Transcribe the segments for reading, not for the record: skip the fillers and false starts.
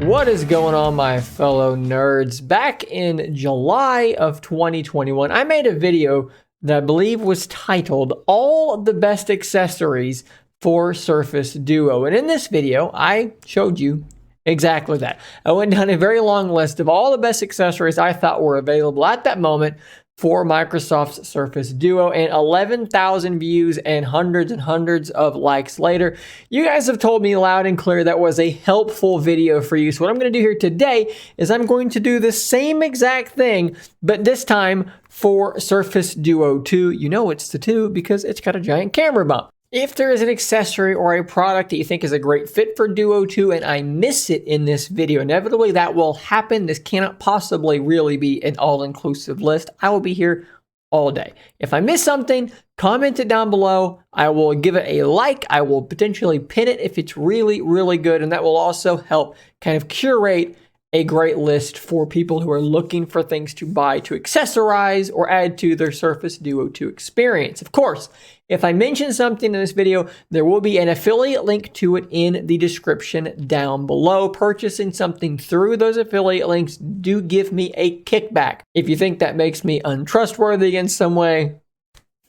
What is going on, my fellow nerds? Back in July of 2021, I made a video that I believe was titled All the Best Accessories for Surface Duo. And in this video, I showed you exactly that. I went down a very long list of all the best accessories I thought were available at that moment for Microsoft's Surface Duo, and 11,000 views and hundreds of likes later. You guys have told me loud and clear that was a helpful video for you. So what I'm going to do here today is I'm going to do the same exact thing, but this time for Surface Duo 2. You know it's the 2 because it's got a giant camera bump. If there is an accessory or a product that you think is a great fit for Duo 2 and I miss it in this video, inevitably that will happen. This cannot possibly really be an all-inclusive list. I will be here all day. If I miss something, comment it down below. I will give it a like. I will potentially pin it if it's really good, and that will also help kind of curate a great list for people who are looking for things to buy to accessorize or add to their Surface Duo 2 experience. Of course, if I mention something in this video, there will be an affiliate link to it in the description down below. Purchasing something through those affiliate links do give me a kickback. If you think that makes me untrustworthy in some way,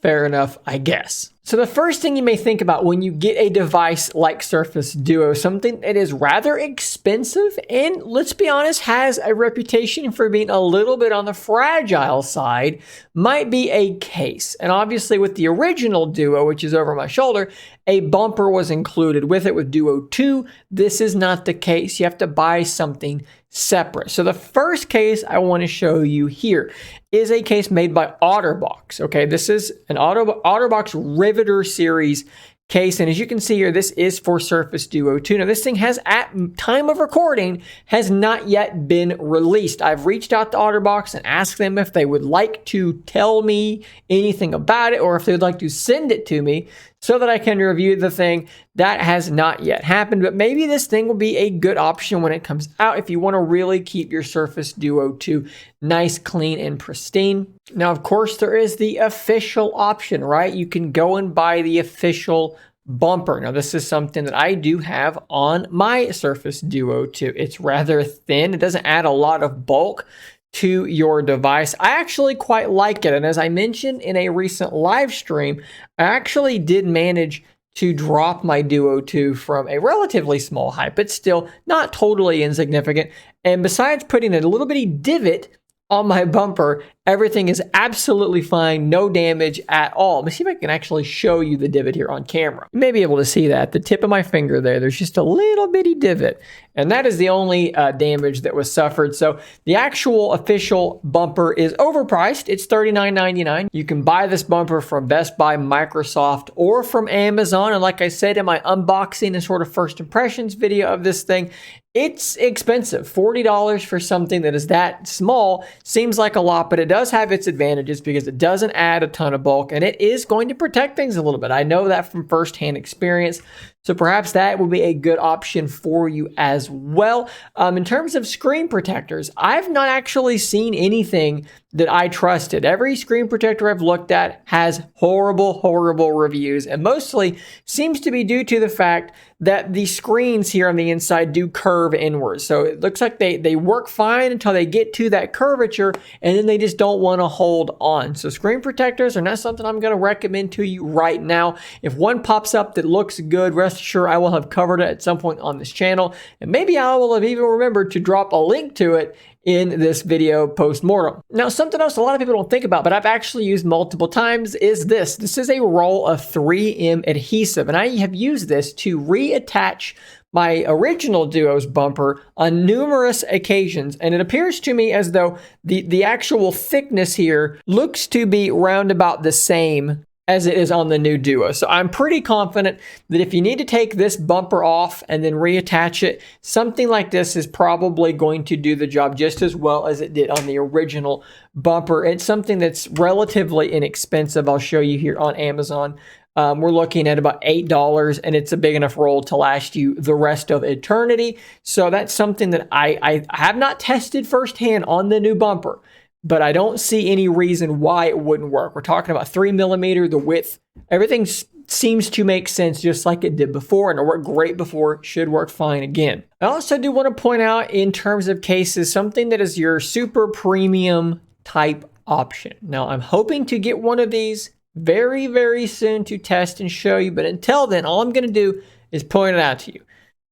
fair enough, I guess. So the first thing you may think about when you get a device like Surface Duo, something that is rather expensive and, let's be honest, has a reputation for being a little bit on the fragile side, might be a case. And obviously with the original Duo, which is over my shoulder, a bumper was included with it. With Duo 2, this is not the case. You have to buy something separate. So the first case I want to show you here is a case made by Otterbox. Okay, this is an Otterbox Riveter series case, and as you can see here, this is for Surface Duo 2. Now this thing has, at time of recording, has not yet been released. I've reached out to Otterbox and asked them if they would like to tell me anything about it or if they would like to send it to me so that I can review the thing. That has not yet happened, but maybe this thing will be a good option when it comes out if you want to really keep your Surface Duo 2 nice, clean, and pristine. Now, of course, there is the official option, right? You can go and buy the official bumper. Now, this is something that I do have on my Surface Duo 2. It's rather thin. It doesn't add a lot of bulk to your device. I actually quite like it. And as I mentioned in a recent live stream, I actually did manage to drop my Duo 2 from a relatively small height, but still not totally insignificant. And besides putting a little bitty divot on my bumper, everything is absolutely fine, no damage at all. Let me see if I can actually show you the divot here on camera. You may be able to see that. The tip of my finger there's just a little bitty divot. And that is the only damage that was suffered. So the actual official bumper is overpriced. It's $39.99. You can buy this bumper from Best Buy, Microsoft, or from Amazon. And like I said in my unboxing and sort of first impressions video of this thing, it's expensive. $40 for something that is that small seems like a lot, but it does have its advantages because it doesn't add a ton of bulk and it is going to protect things a little bit. I know that from firsthand experience. So perhaps that will be a good option for you as well. In terms of screen protectors, I've not actually seen anything that I trusted. Every screen protector I've looked at has horrible reviews, and mostly seems to be due to the fact that the screens here on the inside do curve inwards. So it looks like they work fine until they get to that curvature, and then they just don't want to hold on. So screen protectors are not something I'm going to recommend to you right now. If one pops up that looks good, rest assured I will have covered it at some point on this channel, and maybe I will have even remembered to drop a link to it in this video post-mortem. Now, something else a lot of people don't think about, but I've actually used multiple times, is this. This is a roll of 3M adhesive, and I have used this to reattach my original Duo's bumper on numerous occasions, and it appears to me as though the actual thickness here looks to be round about the same as it is on the new Duo. So I'm pretty confident that if you need to take this bumper off and then reattach it, something like this is probably going to do the job just as well as it did on the original bumper. It's something that's relatively inexpensive. I'll show you here on Amazon. We're looking at about $8, and it's a big enough roll to last you the rest of eternity. So that's something that I have not tested firsthand on the new bumper, but I don't see any reason why it wouldn't work. We're talking about 3mm, the width, everything seems to make sense just like it did before, and it worked great before, should work fine again. I also do want to point out in terms of cases, something that is your super premium type option. Now, I'm hoping to get one of these very, very soon to test and show you, but until then, all I'm going to do is point it out to you.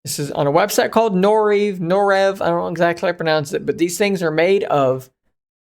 This is on a website called Norev, I don't know exactly how to pronounce it, but these things are made of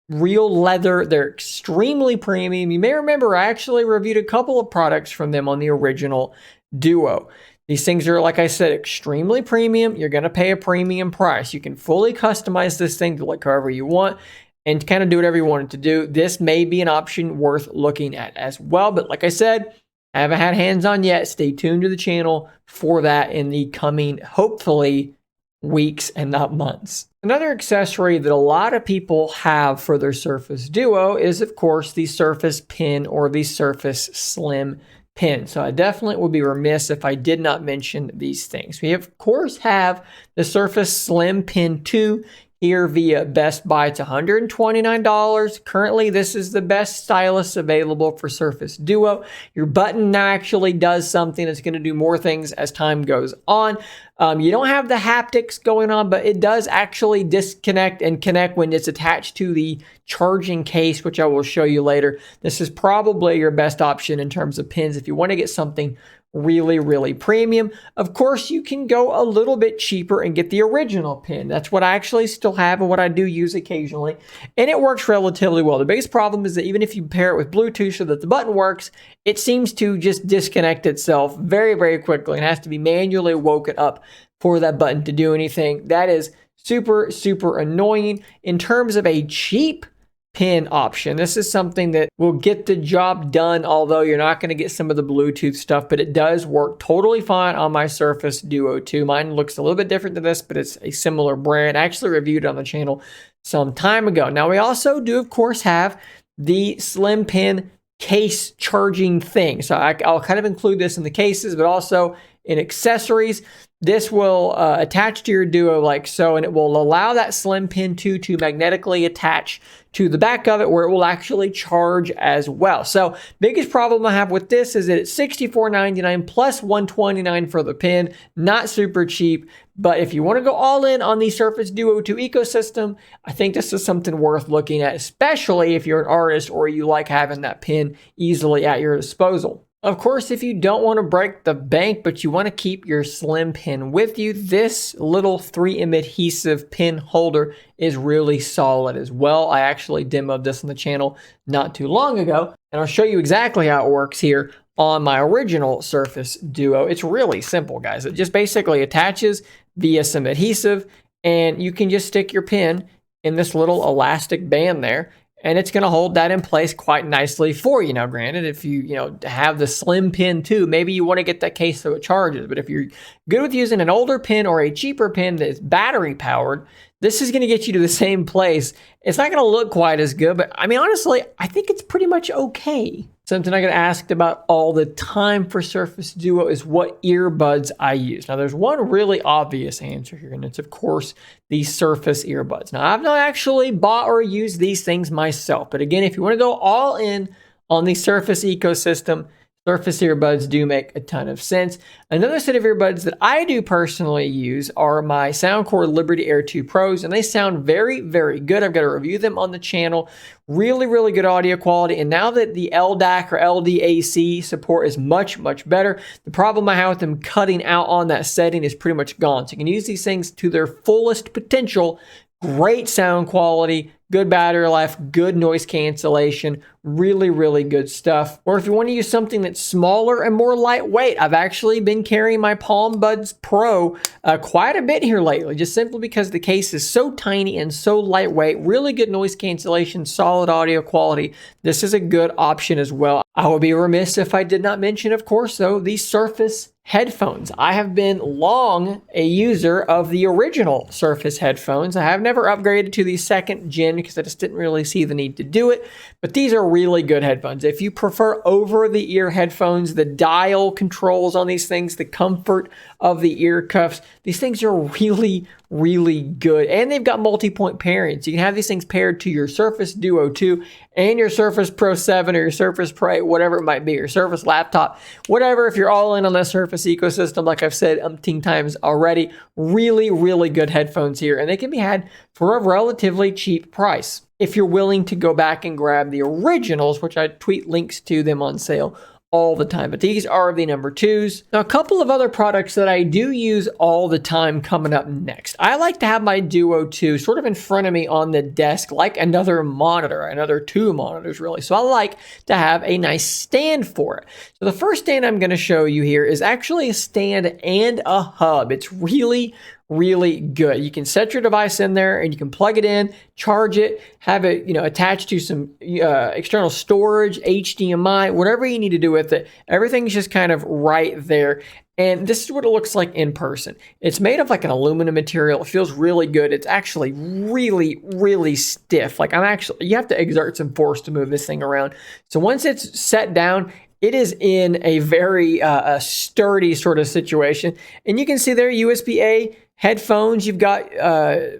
real leather. They're extremely premium. You may remember I actually reviewed a couple of products from them on the original Duo. These things are, like I said, extremely premium. You're going to pay a premium price. You can fully customize this thing to look however you want and kind of do whatever you want it to do. This may be an option worth looking at as well. But like I said, I haven't had hands on yet. Stay tuned to the channel for that in the coming, hopefully, weeks and not months. Another accessory that a lot of people have for their Surface Duo is, of course, the Surface Pin or the Surface Slim Pin. So I definitely would be remiss if I did not mention these things. We, of course, have the Surface Slim Pin 2 here via Best Buy. It's $129. Currently, this is the best stylus available for Surface Duo. Your button now actually does something. It's going to do more things as time goes on. You don't have the haptics going on, but it does actually disconnect and connect when it's attached to the charging case, which I will show you later. This is probably your best option in terms of pins if you want to get something really, really premium. Of course, you can go a little bit cheaper and get the original pin. That's what I actually still have and what I do use occasionally, and it works relatively well. The biggest problem is that even if you pair it with Bluetooth so that the button works, it seems to just disconnect itself very, very quickly and has to be manually woken up for that button to do anything. That is super, super annoying. In terms of a cheap pin option, this is something that will get the job done, although you're not going to get some of the Bluetooth stuff, but it does work totally fine on my Surface Duo 2. Mine looks a little bit different than this, but it's a similar brand. I actually reviewed it on the channel some time ago. Now, we also do, of course, have the Slim Pin case charging thing. So I'll kind of include this in the cases, but also in accessories. This will attach to your Duo like so, and it will allow that Slim Pin 2 to magnetically attach to the back of it where it will actually charge as well. So biggest problem I have with this is that it's $64.99 plus $129 for the pin. Not super cheap, but if you want to go all in on the Surface Duo 2 ecosystem, I think this is something worth looking at, especially if you're an artist or you like having that pin easily at your disposal. Of course, if you don't want to break the bank, but you want to keep your Slim Pin with you, this little 3M adhesive pin holder is really solid as well. I actually demoed this on the channel not too long ago, and I'll show you exactly how it works here on my original Surface Duo. It's really simple, guys. It just basically attaches via some adhesive, and you can just stick your pin in this little elastic band there, and it's going to hold that in place quite nicely for you. Now, granted, if you have the Slim Pin too, maybe you want to get that case so it charges. But if you're good with using an older pin or a cheaper pin that is battery powered, this is going to get you to the same place. It's not going to look quite as good, but I mean, honestly, I think it's pretty much okay. Something I get asked about all the time for Surface Duo is what earbuds I use. Now, there's one really obvious answer here, and it's, of course, the Surface earbuds. Now, I've not actually bought or used these things myself, but again, if you want to go all in on the Surface ecosystem, Surface earbuds do make a ton of sense. Another set of earbuds that I do personally use are my Soundcore Liberty Air 2 Pros, and they sound very, very good. I've got to review them on the channel. Really, really good audio quality. And now that the LDAC or LDAC support is much, much better, the problem I have with them cutting out on that setting is pretty much gone. So you can use these things to their fullest potential. Great sound quality, good battery life, good noise cancellation, really, really good stuff. Or if you want to use something that's smaller and more lightweight, I've actually been carrying my Palm Buds Pro quite a bit here lately, just simply because the case is so tiny and so lightweight, really good noise cancellation, solid audio quality. This is a good option as well. I would be remiss if I did not mention, of course, though, the Surface headphones. I have been long a user of the original Surface headphones. I have never upgraded to the second gen because I just didn't really see the need to do it, but these are really good headphones. If you prefer over-the-ear headphones, the dial controls on these things, the comfort of the ear cuffs, these things are really, really good. And they've got multi-point pairing. So you can have these things paired to your Surface Duo 2 and your Surface Pro 7 or your Surface Pro 8, whatever it might be, your Surface laptop, whatever. If you're all in on the Surface ecosystem, like I've said umpteen times already, really, really good headphones here. And they can be had for a relatively cheap price if you're willing to go back and grab the originals, which I tweet links to them on sale all the time. But these are the number 2s. Now, a couple of other products that I do use all the time coming up next. I like to have my Duo 2 sort of in front of me on the desk like another monitor, another 2 monitors really. So I like to have a nice stand for it. So the first stand I'm going to show you here is actually a stand and a hub. It's really, really good. You can set your device in there and you can plug it in, charge it, have it, attached to some external storage, HDMI, whatever you need to do with it. Everything's just kind of right there. And this is what it looks like in person. It's made of like an aluminum material. It feels really good. It's actually really, really stiff. Like you have to exert some force to move this thing around. So once it's set down, it is in a very sturdy sort of situation. And you can see there USB-A headphones. You've got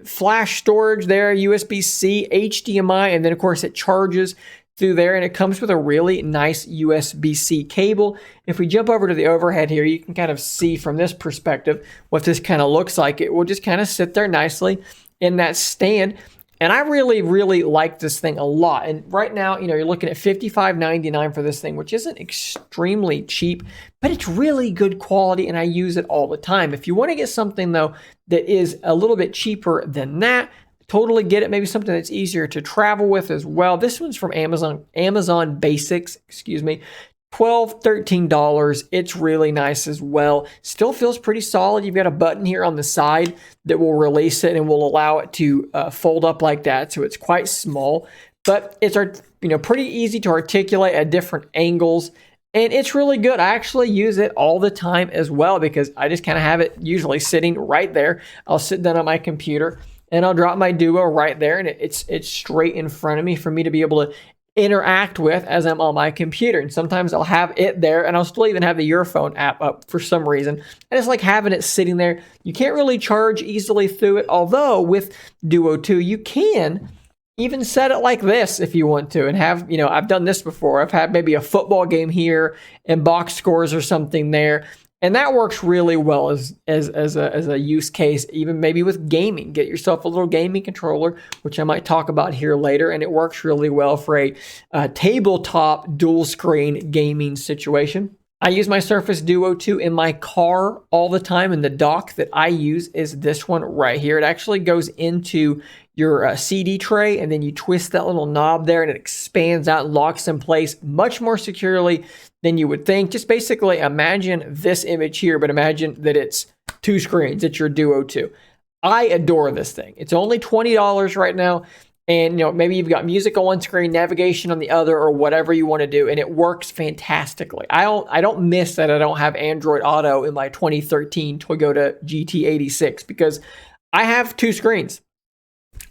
flash storage there, USB-C, HDMI, and then of course it charges through there, and it comes with a really nice USB-C cable. If we jump over to the overhead here, you can kind of see from this perspective what this kind of looks like. It will just kind of sit there nicely in that stand. And I really, really like this thing a lot. And right now, you're looking at $55.99 for this thing, which isn't extremely cheap, but it's really good quality and I use it all the time. If you want to get something though that is a little bit cheaper than that, totally get it. Maybe something that's easier to travel with as well. This one's from Amazon Basics, $12, $13. It's really nice as well. Still feels pretty solid. You've got a button here on the side that will release it and will allow it to fold up like that. So it's quite small, but it's pretty easy to articulate at different angles. And it's really good. I actually use it all the time as well because I just kind of have it usually sitting right there. I'll sit down on my computer and I'll drop my Duo right there, and it's straight in front of me for me to be able to interact with as I'm on my computer. And sometimes I'll have it there and I'll still even have the earphone app up for some reason. I just like having it sitting there. You can't really charge easily through it, although with Duo 2 you can even set it like this if you want to and have, I've done this before. I've had maybe a football game here and box scores or something there. And that works really well as a use case, even maybe with gaming. Get yourself a little gaming controller, which I might talk about here later, and it works really well for a tabletop dual screen gaming situation. I use my Surface Duo 2 in my car all the time, and the dock that I use is this one right here. It actually goes into your CD tray, and then you twist that little knob there, and it expands out and locks in place much more securely than you would think. Just basically imagine this image here, but imagine that it's 2 screens. It's your Duo 2. I adore this thing. It's only $20 right now. And maybe you've got music on one screen, navigation on the other, or whatever you want to do, and it works fantastically. I don't miss that I don't have Android Auto in my 2013 Toyota GT86 because I have 2 screens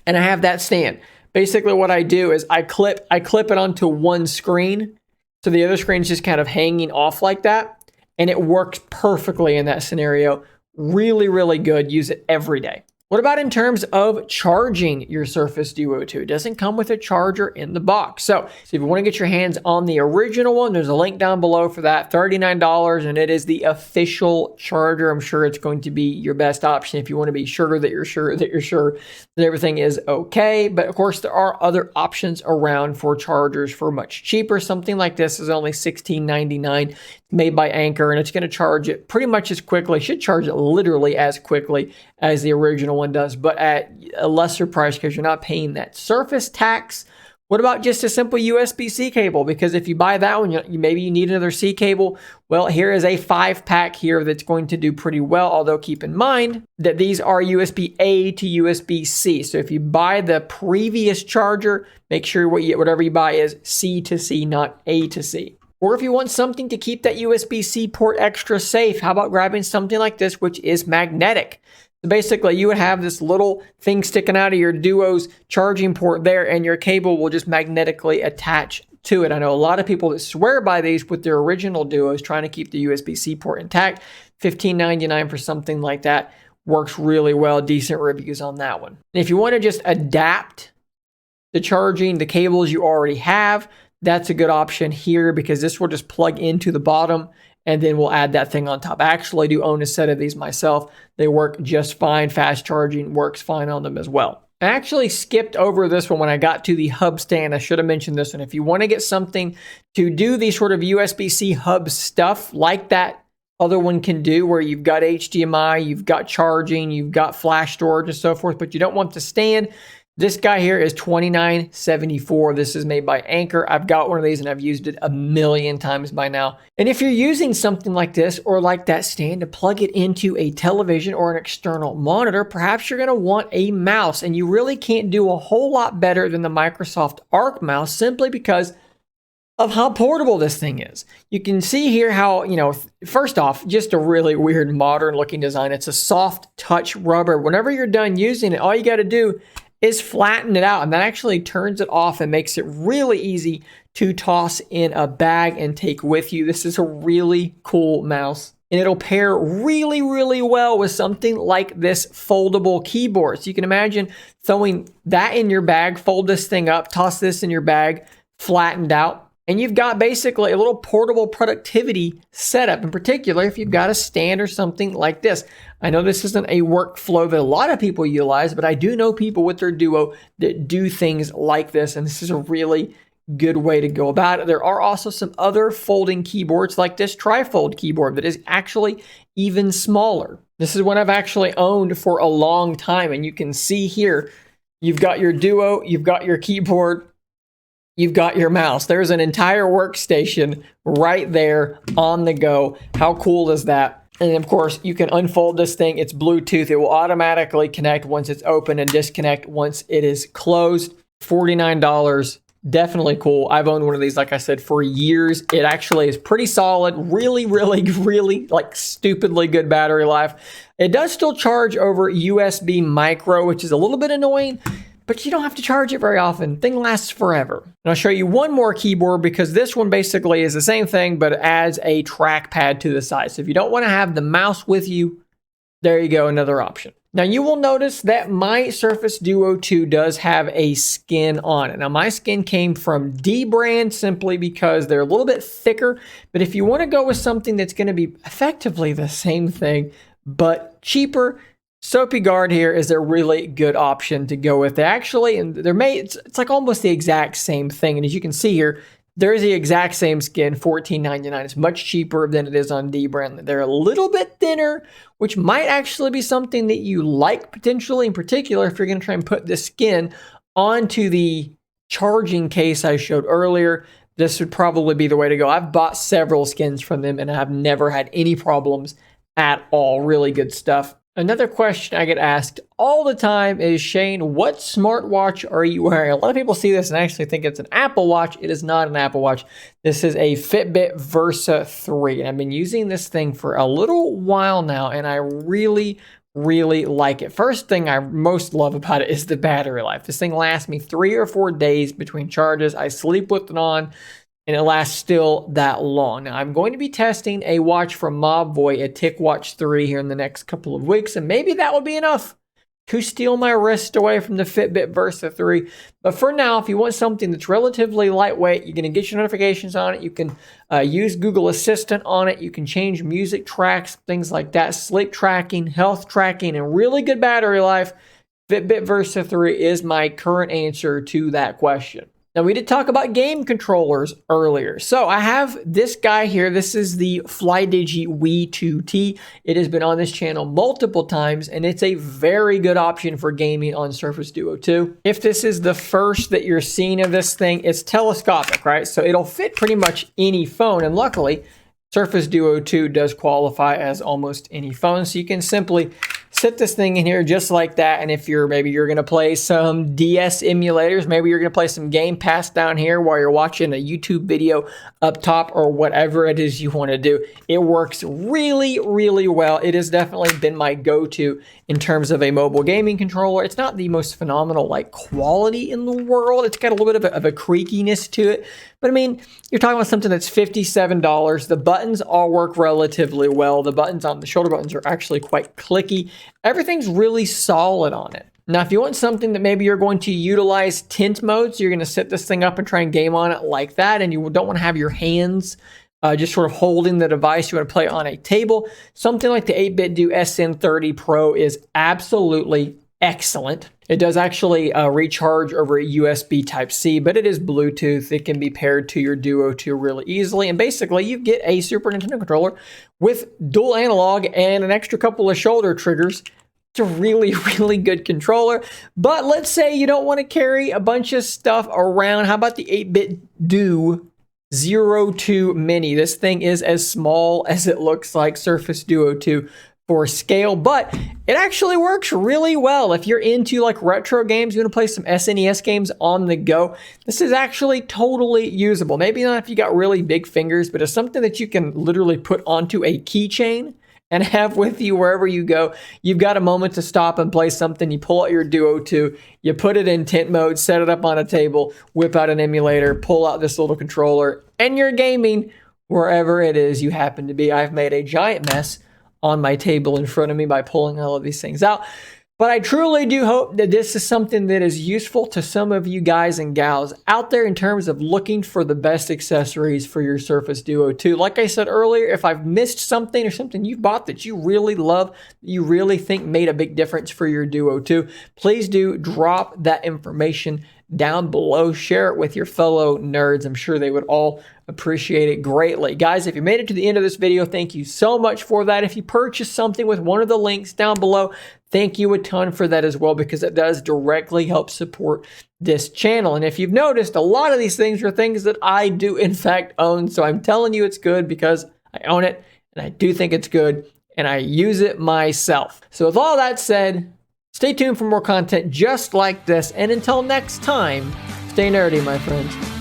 and I have that stand. Basically what I do is I clip it onto one screen, so the other screen is just kind of hanging off like that, and it works perfectly in that scenario. Really, really good. Use it every day. What about in terms of charging your Surface Duo 2? It doesn't come with a charger in the box. So if you want to get your hands on the original one, there's a link down below for that, $39, and it is the official charger. I'm sure it's going to be your best option if you want to be sure that you're sure that everything is okay. But of course, there are other options around for chargers for much cheaper. Something like this is only $16.99, made by Anker, and it's going to charge it pretty much as quickly. Should charge it literally as quickly as the original one does, but at a lesser price because you're not paying that Surface tax. What about just a simple USB-C cable? Because if you buy that one, maybe you need another C cable. Well, here is a 5-pack here that's going to do pretty well, although keep in mind that these are USB-A to USB-C. So if you buy the previous charger, make sure whatever you buy is C to C, not A to C. Or if you want something to keep that USB-C port extra safe, how about grabbing something like this, which is magnetic? So basically, you would have this little thing sticking out of your Duo's charging port there, and your cable will just magnetically attach to it. I know a lot of people that swear by these with their original Duos, trying to keep the USB-C port intact. $15.99 for something like that works really well. Decent reviews on that one. And if you want to just adapt the charging, the cables you already have, that's a good option here, because this will just plug into the bottom and then we'll add that thing on top. I actually do own a set of these myself. They work just fine. Fast charging works fine on them as well. I actually skipped over this one when I got to the hub stand. I should have mentioned this one. If you want to get something to do the sort of USB-C hub stuff like that other one can do, where you've got HDMI, you've got charging, you've got flash storage and so forth, but you don't want the stand, this guy here is $29.74. This is made by Anker. I've got one of these and I've used it a million times by now. And if you're using something like this or like that stand to plug it into a television or an external monitor, perhaps you're going to want a mouse, and you really can't do a whole lot better than the Microsoft Arc mouse, simply because of how portable this thing is. You can see here how, first off, just a really weird modern looking design. It's a soft touch rubber. Whenever you're done using it, all you got to do is flatten it out, and that actually turns it off and makes it really easy to toss in a bag and take with you. This is a really cool mouse, and it'll pair really, really well with something like this foldable keyboard. So you can imagine throwing that in your bag, fold this thing up, toss this in your bag, flattened out, and you've got basically a little portable productivity setup, in particular if you've got a stand or something like this. I know this isn't a workflow that a lot of people utilize, but I do know people with their Duo that do things like this, and this is a really good way to go about it. There are also some other folding keyboards like this trifold keyboard that is actually even smaller. This is one I've actually owned for a long time, and you can see here, you've got your Duo, you've got your keyboard, you've got your mouse. There's an entire workstation right there on the go. How cool is that? And of course, you can unfold this thing. It's Bluetooth. It will automatically connect once it's open and disconnect once it is closed. $49. Definitely cool. I've owned one of these, like I said, for years. It actually is pretty solid. Really, really, really like stupidly good battery life. It does still charge over USB micro, which is a little bit annoying, but you don't have to charge it very often. Thing lasts forever. And I'll show you one more keyboard, because this one basically is the same thing, but it adds a trackpad to the side. So if you don't want to have the mouse with you, there you go, another option. Now you will notice that my Surface Duo 2 does have a skin on it. Now my skin came from D brand simply because they're a little bit thicker, but if you want to go with something that's going to be effectively the same thing, but cheaper, Soapy Guard here is a really good option to go with. They actually, and they're made, it's like almost the exact same thing. And as you can see here, there's the exact same skin, $14.99. It's much cheaper than it is on D brand. They're a little bit thinner, which might actually be something that you like potentially, in particular if you're going to try and put the skin onto the charging case I showed earlier. This would probably be the way to go. I've bought several skins from them and I've never had any problems at all. Really good stuff. Another question I get asked all the time is, Shane, what smartwatch are you wearing? A lot of people see this and actually think it's an Apple Watch. It is not an Apple Watch. This is a Fitbit Versa 3. And I've been using this thing for a little while now, and I really, really like it. First thing I most love about it is the battery life. This thing lasts me 3 or 4 days between charges. I sleep with it on, and it lasts still that long. Now, I'm going to be testing a watch from Mobvoi, a TicWatch 3 here in the next couple of weeks, and maybe that will be enough to steal my wrist away from the Fitbit Versa 3. But for now, if you want something that's relatively lightweight, you're going to get your notifications on it. You can use Google Assistant on it. You can change music tracks, things like that, sleep tracking, health tracking, and really good battery life. Fitbit Versa 3 is my current answer to that question. Now, we did talk about game controllers earlier. So I have this guy here. This is the Flydigi Wii 2T. It has been on this channel multiple times, and it's a very good option for gaming on Surface Duo 2. If this is the first that you're seeing of this thing, it's telescopic, right? So it'll fit pretty much any phone, and luckily, Surface Duo 2 does qualify as almost any phone. So you can simply Set this thing in here just like that. And if maybe you're going to play some DS emulators, maybe you're going to play some Game Pass down here while you're watching a YouTube video up top or whatever it is you want to do. It works really, really well. It has definitely been my go-to in terms of a mobile gaming controller. It's not the most phenomenal like quality in the world. It's got a little bit of a creakiness to it. But I mean, you're talking about something that's $57. The buttons all work relatively well. The buttons on the shoulder buttons are actually quite clicky. Everything's really solid on it. Now, if you want something that maybe you're going to utilize tint mode, so you're going to set this thing up and try and game on it like that, and you don't want to have your hands just sort of holding the device, you want to play it on a table, something like the 8BitDo SN30 Pro is absolutely excellent. It does actually recharge over a USB Type-C, but it is Bluetooth. It can be paired to your Duo 2 really easily. And basically, you get a Super Nintendo controller with dual analog and an extra couple of shoulder triggers. It's a really, really good controller. But let's say you don't want to carry a bunch of stuff around. How about the 8BitDo 02 Mini? This thing is as small as it looks like, Surface Duo 2 for scale, but it actually works really well. If you're into like retro games, you want to play some SNES games on the go, this is actually totally usable. Maybe not if you got really big fingers, but it's something that you can literally put onto a keychain and have with you wherever you go. You've got a moment to stop and play something. You pull out your Duo 2, you put it in tint mode, set it up on a table, whip out an emulator, pull out this little controller, and you're gaming wherever it is you happen to be. I've made a giant mess on my table in front of me by pulling all of these things out. But I truly do hope that this is something that is useful to some of you guys and gals out there in terms of looking for the best accessories for your Surface Duo 2. Like I said earlier, if I've missed something or something you bought that you really love, you really think made a big difference for your Duo 2, please do drop that information down below. Share it with your fellow nerds. I'm sure they would all appreciate it greatly. Guys, if you made it to the end of this video, thank you so much for that. If you purchased something with one of the links down below, thank you a ton for that as well, because it does directly help support this channel. And if you've noticed, a lot of these things are things that I do in fact own. So I'm telling you it's good because I own it and I do think it's good and I use it myself. So with all that said, stay tuned for more content just like this. And until next time, stay nerdy, my friends.